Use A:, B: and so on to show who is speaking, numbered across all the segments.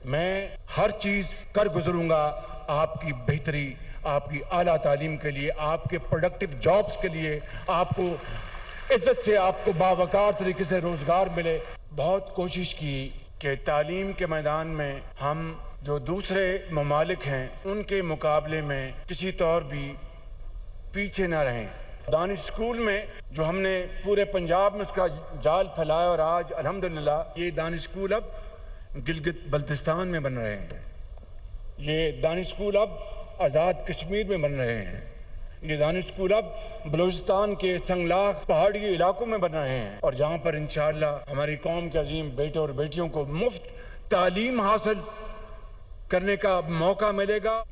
A: मैं हर चीज कर गुजरूंगा आपकी बेहतरी, आपकी आला तालीम के लिए, आपके प्रोडक्टिव जॉब्स के लिए, आपको इज्जत से, आपको बावकार तरीके से रोजगार मिले। बहुत कोशिश की कि तालीम के मैदान में हम जो दूसरे ममालिक हैं उनके मुकाबले में किसी तौर भी पीछे ना रहें। दानिश स्कूल में जो हमने पूरे पंजाब में उसका जाल फैलाया और आज अल्हम्दुलिल्लाह ये दानिश स्कूल अब गिलगित बल्तिस्तान में बन रहे हैं, ये दानिश स्कूल अब आज़ाद कश्मीर में बन रहे हैं, ये दानिश स्कूल अब बलूचिस्तान के संगलाख पहाड़ी इलाकों में बन रहे हैं और जहाँ पर इंशाअल्लाह हमारी कौम के अजीम बेटे और बेटियों को मुफ्त तालीम हासिल करने का मौका मिलेगा।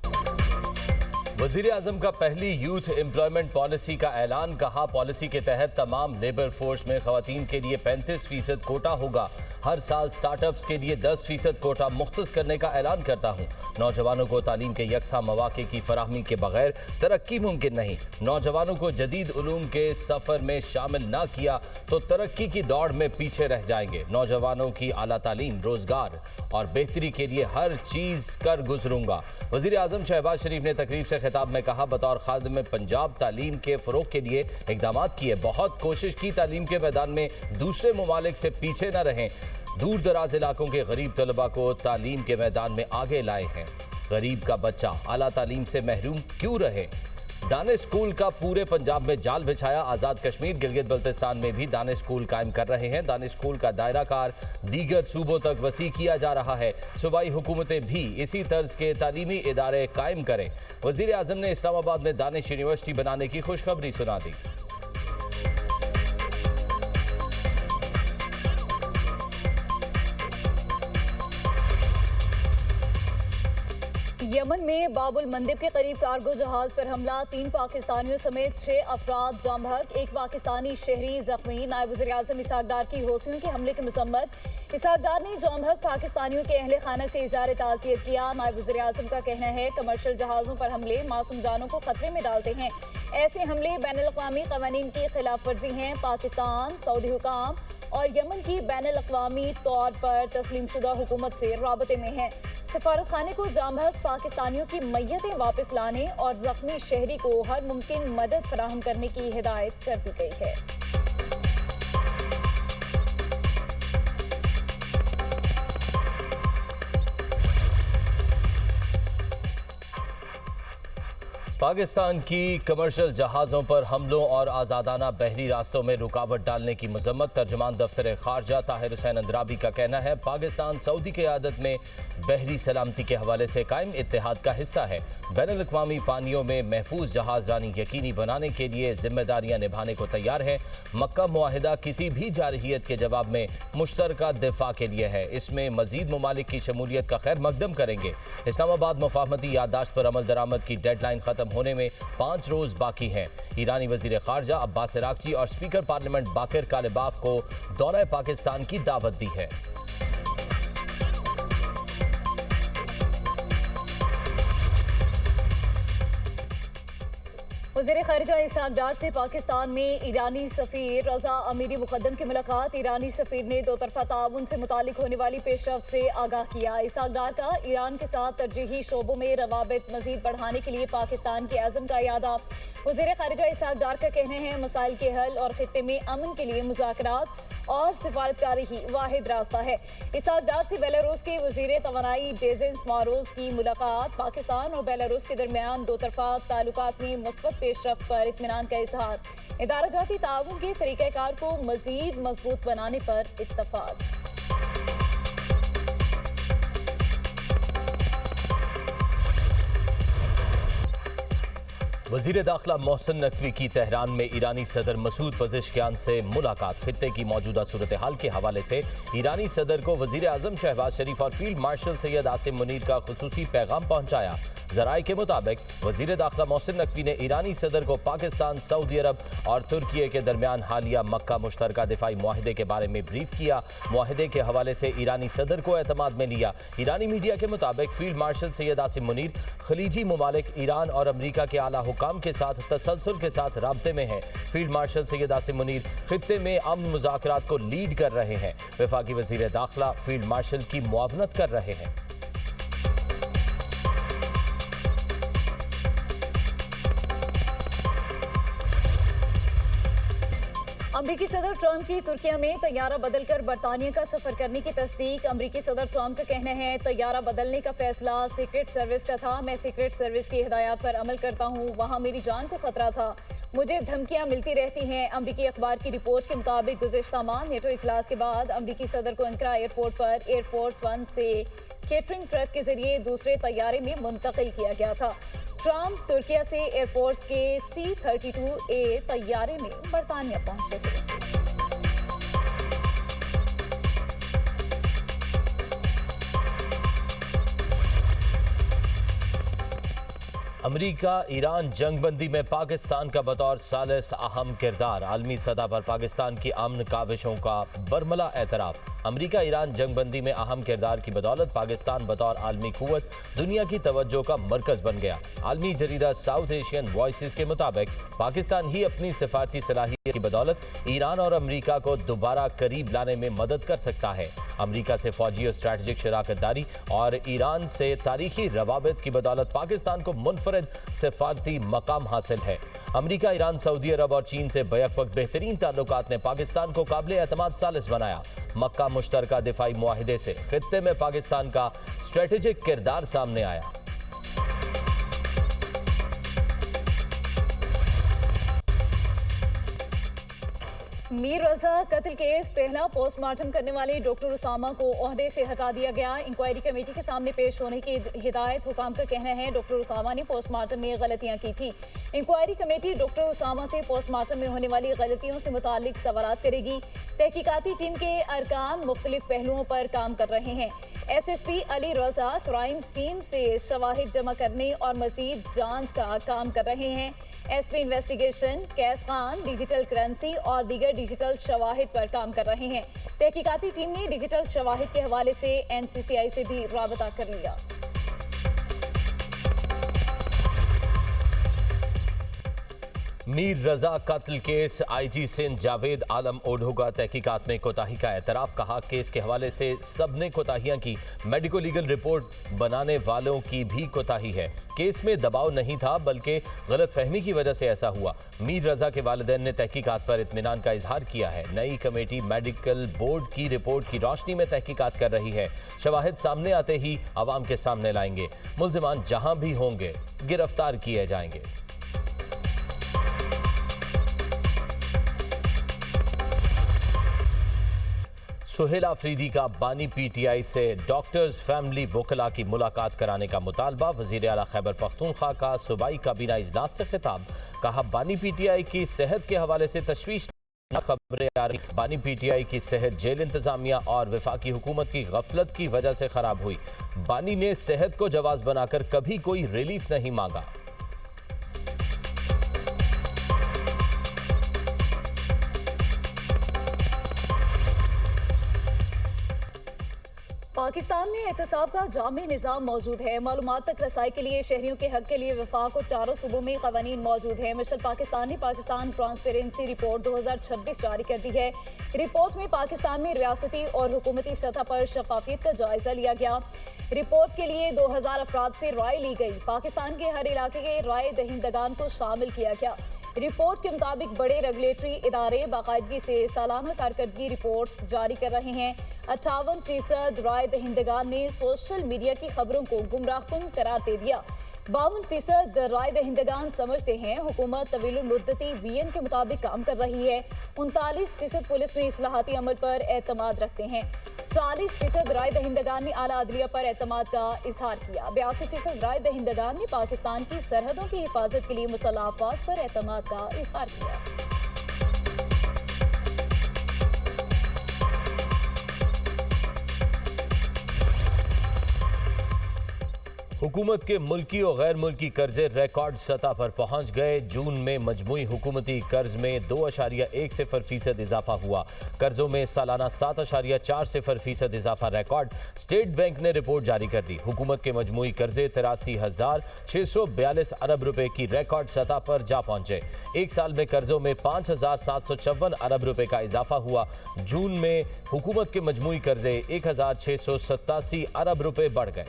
B: वजीर आजम का पहली यूथ एम्प्लॉयमेंट पॉलिसी का ऐलान। कहा, पॉलिसी के तहत तमाम लेबर फोर्स में खवातीन के लिए 35% कोटा होगा। हर साल स्टार्टअप्स के लिए 10% कोटा मुख्तस करने का ऐलान करता हूँ। नौजवानों को तालीम के यकसा मौके की फराहमी के बगैर तरक्की मुमकिन नहीं। नौजवानों को जदीद उलूम के सफ़र में शामिल ना किया तो तरक्की की दौड़ में पीछे रह जाएंगे। नौजवानों की आला तालीम, रोजगार और बेहतरी के लिए हर चीज़ कर गुजरूंगा। वज़ीर आज़म शहबाज शरीफ ने तकरीब से खिताब में कहा, बतौर खादिम पंजाब तालीम के फ़रोग के लिए इक़दाम किए, बहुत कोशिश की तालीम के मैदान में दूसरे ममालिक से पीछे न रहें। दूर दराज इलाकों के गरीब तलबा को तालीम के मैदान में आगे लाए हैं। गरीब का बच्चा आला तालीम से महरूम क्यों रहे? दानिश स्कूल का पूरे पंजाब में जाल बिछाया। आज़ाद कश्मीर गिलगित बल्तिस्तान में भी दानिश स्कूल कायम कर रहे हैं। दानिश स्कूल का दायरा कार दीगर सूबों तक वसी किया जा रहा है। सूबाई हुकूमतें भी इसी तर्ज के तालीमी इदारे कायम करें। वज़ीर आज़म ने इस्लामाबाद में दानिश यूनिवर्सिटी बनाने की खुशखबरी सुना दी।
C: यमन में बाबुल मंदिब के करीब कार्गो जहाज पर हमला, 3 पाकिस्तानियों समेत 6 अफराद जाँ बहक, 1 पाकिस्तानी शहरी जख्मी। नायब वज़ीर आज़म इसहाक डार की हौसियों के हमले की मसम्मत। इसहाक डार ने जाँ बहक पाकिस्तानियों के अहले खाना से इज़हार ताज़ियत किया। नायब वज़ीर आज़म का कहना है, कमर्शियल जहाज़ों पर हमले मासूम जानों को खतरे में डालते हैं। ऐसे हमले बैनुल-अक़वामी क़वानीन की खिलाफ वर्जी हैं। पाकिस्तान, सऊदी हुकाम और यमन की बैनुल-अक़वामी तौर पर तस्लीमशुदा हुकूमत से राबते में है। सफारत खाने को जाँ बहक पाकिस्तानियों की मैयतें वापस लाने और जख्मी शहरी को हर मुमकिन मदद फराहम करने की हिदायत कर दी गई है।
B: पाकिस्तान की कमर्शियल जहाज़ों पर हमलों और आज़ादाना बहरी रास्तों में रुकावट डालने की मजम्मत। तर्जमान दफ्तर खारजा ताहिर हुसैन अंद्राबी का कहना है, पाकिस्तान सऊदी क़यादत में बहरी सलामती के हवाले से कायम इत्तेहाद का हिस्सा है। बैनुल-अक़वामी पानियों में महफूज जहाज़रानी यकीनी बनाने के लिए जिम्मेदारियाँ निभाने को तैयार है। मक्का मुआहिदा किसी भी जारहियत के जवाब में मुश्तरका दिफा के लिए है। इसमें मजीद ममालिक की शमूलियत का खैर मकदम करेंगे। इस्लामाबाद मुफाहमती याददाश्त पर अमल दरामद की डेडलाइन खत्म होने में 5 रोज बाकी हैं। ईरानी वजीर खारजा अब्बास अरागची और स्पीकर पार्लियामेंट बाकिर कालिबाफ को दौरा पाकिस्तान की दावत दी है।
C: वज़ीर ख़ारिजा इसहाक डार से पाकिस्तान में ईरानी सफ़ीर रज़ा अमीरी मुक़द्दम की मुलाकात। ईरानी सफ़ीर ने दो तरफ़ा ताउन से मुतालिक होने वाली पेशरफ्त से आगाह किया। इसहाक डार का ईरान के साथ तरजीही शोबों में रवाबित मज़ीद बढ़ाने के लिए पाकिस्तान के अज़्म का यादा। वज़ीर ख़ारिजा इसहाक डार का कहना है, मसाइल के हल और खित्ते में अमन के लिए मुज़ाकरात और सिफारतकारी ही वाहिद रास्ता है। इसहाक डार से बेलारूस के वज़ीर तवानाई डेज़िन स्मारोस की मुलाकात। पाकिस्तान और बेलारूस के दरमियान दो तरफ़ा ताल्लुकात में मुस्बत पेशरफ्त पर इत्मीनान का इज़हार। इदारा-जाती ताउन के तरीक़ाकार को मज़ीद मजबूत बनाने पर इत्तफ़ाक़।
B: वज़ीर दाखिला मोहसिन नकवी की तेहरान में ईरानी सदर मसूद पज़ेश्कियान से मुलाकात। खित्ते की मौजूदा सूरत हाल के हवाले से ईरानी सदर को वज़ीर आज़म शहबाज शरीफ और फील्ड मार्शल सैयद आसिम मुनीर का खुसूसी पैगाम पहुँचाया। ज़राए के मुताबिक वज़ीर दाखिला मोहसिन नकवी ने ईरानी सदर को पाकिस्तान, सऊदी अरब और तुर्की के दरमियान हालिया मक्का मुश्तरका दिफाई मुआहिदे के बारे में ब्रीफ किया। मुआहिदे के हवाले से ईरानी सदर को एतमाद में लिया। ईरानी मीडिया के मुताबिक फील्ड मार्शल सैयद आसिम मुनीर खलीजी ममालिक, ईरान और अमरीका के आला हुकाम के साथ तसलसल के साथ राब्ते में हैं। फील्ड मार्शल सैयद आसिम मुनीर खित्ते में अमन मुज़ाकरात को लीड कर रहे हैं। वफाकी वज़ीर दाखिला फील्ड मार्शल की मुआवनत कर रहे हैं।
C: अमरीकी सदर ट्रंप की तुर्किया में तैयारा बदलकर बरतानिया का सफर करने की तस्दीक। अमरीकी सदर ट्रंप का कहना है तैयारा बदलने का फैसला सीक्रेट सर्विस का था। मैं सीक्रेट सर्विस की हिदायत पर अमल करता हूँ। वहाँ मेरी जान को खतरा था। मुझे धमकियां मिलती रहती हैं। अमरीकी अखबार की रिपोर्ट के मुताबिक गुज़िश्ता माह नेटो इजलास के बाद अमरीकी सदर को अंकारा एयरपोर्ट पर एयरफोर्स वन से केटरिंग ट्रक के जरिए दूसरे तैयारे में मुंतकिल किया गया था। ट्रंप तुर्किया से एयरफोर्स के C-32A तैयारे में बरतानिया पहुंचे थे।
B: अमरीका ईरान जंगबंदी में पाकिस्तान का बतौर सालिस अहम किरदार। आलमी सतह पर पाकिस्तान की अमन काविशों का बरमला एतराफ़। अमरीका ईरान जंगबंदी में अहम किरदार की बदौलत पाकिस्तान बतौर आलमी कुव्वत दुनिया की तवज्जो का मरकज बन गया। आलमी जरीदा साउथ एशियन वॉइसेस के मुताबिक पाकिस्तान ही अपनी सिफारती सलाहियत की बदौलत ईरान और अमरीका को दोबारा करीब लाने में मदद कर सकता है। अमरीका से फौजी और स्ट्रैटेजिक शराकतदारी और ईरान से तारीखी रवाबित की बदौलत पाकिस्तान को मुनफरद सिफारती मकाम हासिल है। अमरीका, ईरान, सऊदी अरब और चीन से बैक वक्त बेहतरीन ताल्लुकात ने पाकिस्तान को काबिल एतमाद सालिस बनाया। मक्का मुश्तरका दिफाई मुआहिदे से खित्ते में पाकिस्तान का स्ट्रेटेजिक किरदार सामने आया।
C: मीर रजा कत्ल केस पहला पोस्टमार्टम करने वाले डॉक्टर उसामा को ओहदे से हटा दिया गया। इंक्वायरी कमेटी के सामने पेश होने की हिदायत। हुकाम का कहना है डॉक्टर उसामा ने पोस्टमार्टम में गलतियां की थी। इंक्वायरी कमेटी डॉक्टर उसामा से पोस्टमार्टम में होने वाली गलतियों से मुतालिक सवालात करेगी। तहकीकाती टीम के अरकान मुख्तलिफ पहलुओं पर काम कर रहे हैं। SSP अली रजा क्राइम सीन से शवाहिद जमा करने और मजीद जांच का काम कर रहे हैं। SP इन्वेस्टिगेशन कैस खान डिजिटल करेंसी और दीगर डिजिटल शवाहिद पर काम कर रहे हैं। तहकीकाती टीम ने डिजिटल शवाहिद के हवाले से NCCI से भी राबता कर लिया।
B: मीर रजा कत्ल केस IG सिंध जावेद आलम ओढ़ो का तहकीकात में कोताही का एतराफ़। कहा केस के हवाले से सबने कोताहियां की। मेडिको लीगल रिपोर्ट बनाने वालों की भी कोताही है। केस में दबाव नहीं था बल्कि गलतफहमी की वजह से ऐसा हुआ। मीर रजा के वालिदैन ने तहकीकात पर इत्मीनान का इजहार किया है। नई कमेटी मेडिकल बोर्ड की रिपोर्ट की रोशनी में तहकीकात कर रही है। शवाहिद सामने आते ही अवाम के सामने लाएंगे। मुल्जिमान जहां भी होंगे गिरफ्तार किए जाएंगे। सुहेल आफरीदी का बानी PTI से डॉक्टर्स फैमिली वकला की मुलाकात कराने का मुतालबा। वज़ीर आला खैबर पख्तूनख्वा का सूबाई काबीना इजलास से खिताब। कहा बानी PTI की सेहत के हवाले से तशवीश खबरें आ रही। बानी PTI की सेहत जेल इंतजामिया और वफाकी हुकूमत की गफलत की वजह से खराब हुई। बानी ने सेहत को जवाज बनाकर कभी कोई रिलीफ नहीं मांगा।
C: पाकिस्तान में एहतसाब का जामी निज़ाम मौजूद है। मालूमात तक रसाई के लिए शहरियों के हक के लिए वफाक और चारों सूबों में कवानीन मौजूद है। मिशन पाकिस्तान ने पाकिस्तान ट्रांसपेरेंसी रिपोर्ट 2026 जारी कर दी है। रिपोर्ट में पाकिस्तान में रियासती और हुकूमती सतह पर शफाफियत का जायजा लिया गया। रिपोर्ट के लिए 2000 अफराद से राय ली गई। पाकिस्तान के हर इलाके के राय दहिंदगान को शामिल किया गया। रिपोर्ट के मुताबिक बड़े रेगुलेटरी इदारे बाकायदगी से सालाना कारकर्दगी रिपोर्ट्स जारी कर रहे हैं। 58% राय दहिंदगान ने सोशल मीडिया की खबरों को गुमराहकुन करार दे दिया। 52% राय दहिंदगान समझते हैं हुकूमत तवील मुद्दती VN के मुताबिक काम कर रही है। 39% पुलिस में इस्लाहाती अमल पर एतमाद रखते हैं। 40% राय दहिंदगान ने आला अदलिया पर एतमाद का इजहार किया। 82% राय दहिंदगान ने पाकिस्तान की सरहदों की हिफाजत के लिए मुसल्लह अफवाज पर एतमाद का इजहार किया।
B: हुकूमत के मुल्की और गैर मुल्की कर्जे रिकॉर्ड सतह पर पहुंच गए। जून में मजमूई हुकूमती कर्ज में 2.10% इजाफा हुआ। कर्जों में सालाना 7.40% इजाफा रिकॉर्ड। स्टेट बैंक ने रिपोर्ट जारी कर दी। हुकूमत के मजमूई कर्जे 83,642 अरब रुपए की रिकॉर्ड सतह पर जा पहुंचे। एक साल में कर्जों में 5,754 अरब रुपए का इजाफा हुआ। जून में हुकूमत के मजमूई कर्जे 1,687 अरब रुपए बढ़ गए।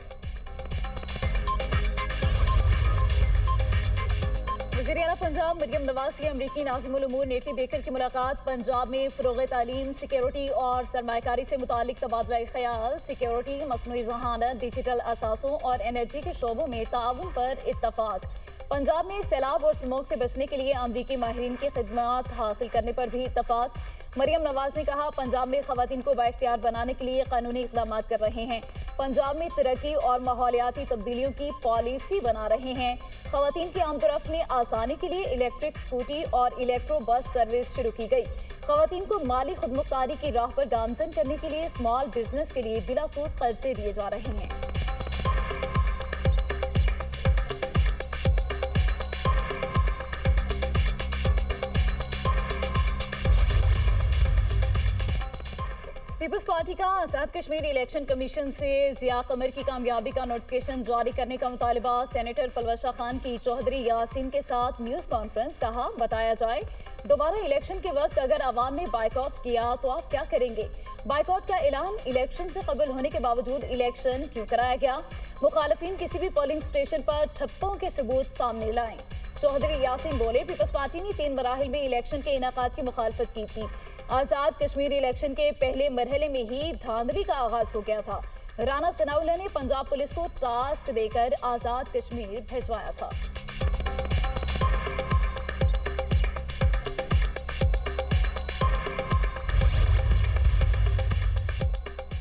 C: वज़ीर आला पंजाब मरियम नवाज से अमरीकी नाज़िमुल उमूर नेटली बेकर की मुलाकात। पंजाब में फ़रोग़ तालीम, सिक्योरिटी और सरमायाकारी से मुतालिक तबादला ख्याल। सिक्योरिटी, मसनूई ज़हानत, डिजिटल असासों और एनर्जी के शोबों में ताउन पर इत्तफ़ाक़। पंजाब में सैलाब और स्मोक से बचने के लिए अमरीकी माहिरीन की खिदमत हासिल करने पर भी इत्तफ़ाक़। मरियम नवाज ने कहा, पंजाब में ख़वातीन को बाइख्तियार बनाने के लिए कानूनी इक़दाम कर रहे हैं। पंजाब में तरक्की और माहौलियाती तब्दीलियों की पॉलिसी बना रहे हैं। ख़वातीन की आमदोरफ्त में आसानी के लिए इलेक्ट्रिक स्कूटी और इलेक्ट्रो बस सर्विस शुरू की गई। ख़वातीन को माली खुदमुख्तारी की राह पर गामजन करने के लिए स्मॉल बिजनेस के लिए बिला सूद कर्जे दिए जा रहे हैं। पीपल्स पार्टी का आज़ाद कश्मीर इलेक्शन कमीशन से ज़िया कमर की कामयाबी का नोटिफिकेशन जारी करने का मुतालबा। सेनेटर पलवशा खान की चौधरी यासीन के साथ न्यूज़ कॉन्फ्रेंस। कहा, बताया जाए दोबारा इलेक्शन के वक्त अगर आवाम ने बाइकआउट किया तो आप क्या करेंगे? बाइकआउट का ऐलान इलेक्शन से कबल होने के बावजूद इलेक्शन क्यों कराया गया? मुखालफिन किसी भी पोलिंग स्टेशन पर ठप्पों के सबूत सामने लाएं। चौधरी यासीन बोले, पीपल्स पार्टी ने 3 मराहिल में इलेक्शन के इनाकात की मुखालफत की थी। आज़ाद कश्मीर इलेक्शन के पहले मरहले में ही धांधली का आगाज हो गया था। राना सनाउल्लाह ने पंजाब पुलिस को टास्क देकर आज़ाद कश्मीर भिजवाया था।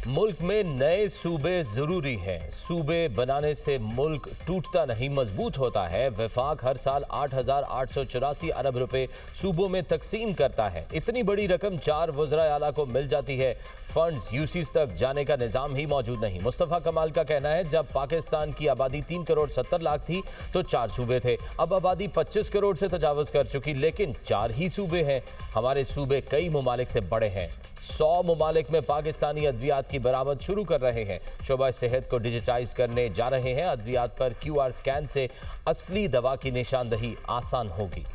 B: मुल्क में नए सूबे जरूरी हैं। सूबे बनाने से मुल्क टूटता नहीं, मजबूत होता है। वफाक हर साल 8,884 अरब रुपए सूबों में तकसीम करता है। इतनी बड़ी रकम 4 वज़राए आला को मिल जाती है। फंड्स यूसीज तक जाने का निज़ाम ही मौजूद नहीं। मुस्तफ़ा कमाल का कहना है, जब पाकिस्तान की आबादी 3 करोड़ 70 लाख थी तो 4 सूबे थे। अब आबादी 25 करोड़ से तजावज़ कर चुकी, लेकिन 4 ही सूबे हैं। हमारे सूबे कई ममालिक से बड़े हैं। 100 ममालिक में पाकिस्तानी अद्वियात की बरामद शुरू कर रहे हैं। शोबा सेहत को डिजिटाइज करने जा रहे हैं। अद्वियात पर QR स्कैन से असली दवा की निशानदही आसान होगी।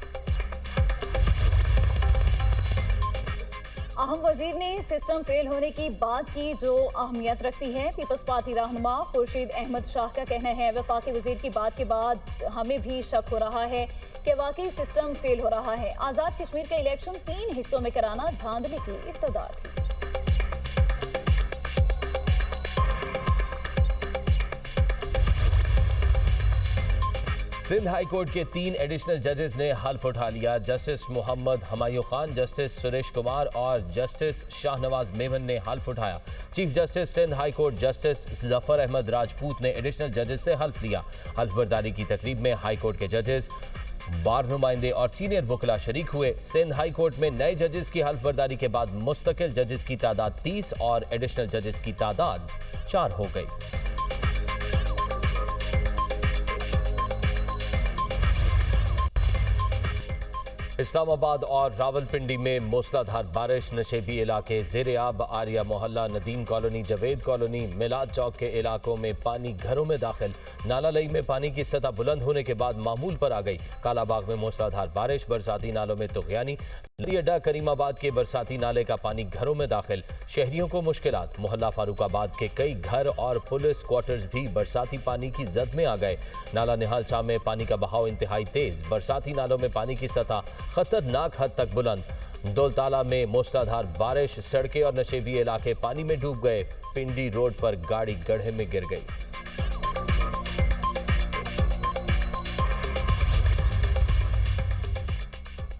C: अहम वजीर ने सिस्टम फेल होने की बात की जो अहमियत रखती है। पीपल्स पार्टी रहनुमा खुर्शीद अहमद शाह का कहना है, वफाकी वजीर की बात के बाद हमें भी शक हो रहा है कि वाकई सिस्टम फेल हो रहा है। आज़ाद कश्मीर का इलेक्शन 3 हिस्सों में कराना धांधली की इब्तिदा थी।
B: सिंध हाई कोर्ट के 3 एडिशनल जजेस ने हल्फ उठा लिया। जस्टिस मोहम्मद हमायूं खान, जस्टिस सुरेश कुमार और जस्टिस शाहनवाज मेमन ने हल्फ उठाया। Chief justice Sindh high court justice Zafar Ahmed Rajput ने एडिशनल जजेस से हल्फ लिया। हल्फ बर्दारी की तकरीब में हाई कोर्ट के जजेस, बार नुमाइंदे और सीनियर वकला शरीक हुए। सिंध हाई कोर्ट में नए जजेस की हल्फ बर्दारी के बाद मुस्तकिल जजेस की तादाद 30 और एडिशनल जजेस की तादाद 4 हो गई। इस्लामाबाद और रावलपिंडी में मूसलाधार बारिश, नशेबी इलाके ज़ेरे आब। आर्या मोहल्ला, नदीम कॉलोनी, जवेद कॉलोनी, मिलाद चौक के इलाकों में पानी घरों में दाखिल। नाला लई में पानी की सतह बुलंद होने के बाद मामूल पर आ गई। कालाबाग में मूसलाधार बारिश, बरसाती नालों में तुग़यानी। अड्डा करीमाबाद के बरसाती नाले का पानी घरों में दाखिल, शहरियों को मुश्किलात। मोहल्ला फारूकाबाद के कई घर और पुलिस क्वार्टर्स भी बरसाती पानी की जद में आ गए। नाला निहाल शाह में पानी का बहाव इंतहाई तेज, बरसाती नालों में पानी की सतह खतरनाक हद तक बुलंद। दौलताला में मूसलाधार बारिश, सड़कें और नशेबी इलाके पानी में डूब गए। पिंडी रोड पर गाड़ी गड्ढे में गिर गई।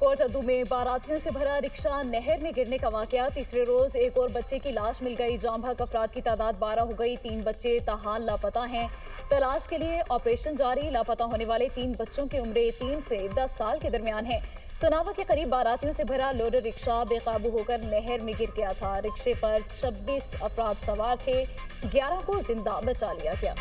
C: कोटअद्दू में बारातियों से भरा रिक्शा नहर में गिरने का वाकया। तीसरे रोज एक और बच्चे की लाश मिल गई। जाम बहक अफराद की तादाद 12 हो गई। 3 बच्चे ताहाल लापता हैं। तलाश के लिए ऑपरेशन जारी। लापता होने वाले 3 बच्चों की उम्रें 3 से 10 साल के दरमियान है। सुनावा के करीब बारातियों से भरा लोडर रिक्शा बेकाबू होकर नहर में गिर गया था। रिक्शे पर 26 अफराद सवार थे, 11 को जिंदा बचा लिया गया।